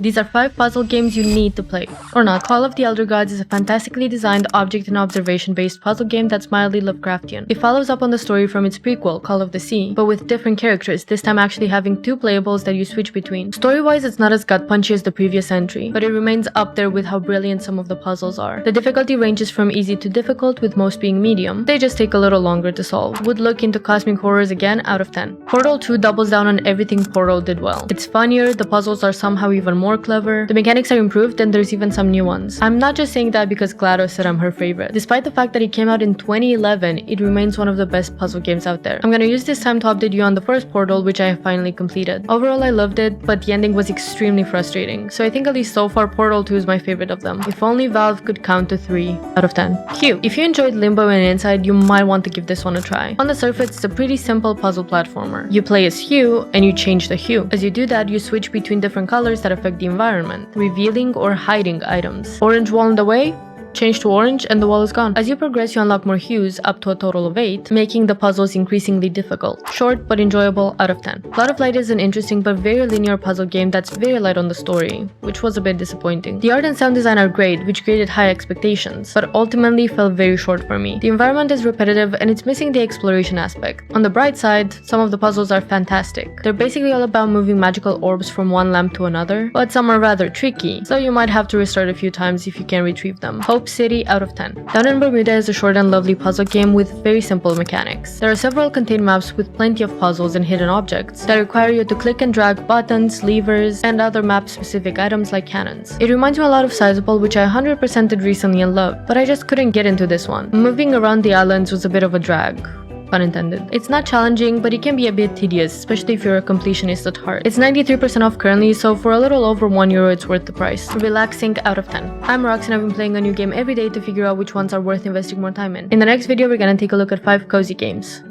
These are 5 puzzle games you need to play. Or not. Call of the Elder Gods is a fantastically designed object and observation based puzzle game that's mildly Lovecraftian. It follows up on the story from its prequel, Call of the Sea, but with different characters, this time actually having 2 playables that you switch between. Story-wise, it's not as gut-punchy as the previous entry, but it remains up there with how brilliant some of the puzzles are. The difficulty ranges from easy to difficult, with most being medium. They just take a little longer to solve. Would look into Cosmic Horrors again out of 10. Portal 2 doubles down on everything Portal did well. It's funnier, the puzzles are somehow even more clever, the mechanics are improved, and there's even some new ones. I'm not just saying that because GLaDOS said I'm her favorite. Despite the fact that it came out in 2011, it remains one of the best puzzle games out there. I'm gonna use this time to update you on the first Portal, which I have finally completed. Overall, I loved it, but the ending was extremely frustrating, so I think at least so far Portal 2 is my favorite of them. If only Valve could count to 3 out of 10. Q. If you enjoyed Limbo and Inside, you might want to give this one a try. On the surface, it's a pretty simple puzzle platformer. You play as Hugh, and you change the hue. As you do that, you switch between different colors that affect the environment, revealing or hiding items. Orange wall in the way? Change to orange and the wall is gone. As you progress, you unlock more hues, up to a total of 8, making the puzzles increasingly difficult. Short but enjoyable out of 10. Lot of Light is an interesting but very linear puzzle game that's very light on the story, which was a bit disappointing. The art and sound design are great, which created high expectations, but ultimately fell very short for me. The environment is repetitive and it's missing the exploration aspect. On the bright side, some of the puzzles are fantastic. They're basically all about moving magical orbs from one lamp to another, but some are rather tricky, so you might have to restart a few times if you can retrieve them. Hope City out of 10. Down in Bermuda is a short and lovely puzzle game with very simple mechanics. There are several contained maps with plenty of puzzles and hidden objects that require you to click and drag buttons, levers, and other map-specific items like cannons. It reminds me a lot of Sizable, which I 100% did recently and loved, but I just couldn't get into this one. Moving around the islands was a bit of a drag. Pun intended. It's not challenging, but it can be a bit tedious, especially if you're a completionist at heart. It's 93% off currently, so for a little over €1 it's worth the price. Relaxing out of 10. I'm Rox and I've been playing a new game every day to figure out which ones are worth investing more time in. In the next video, we're gonna take a look at 5 cozy games.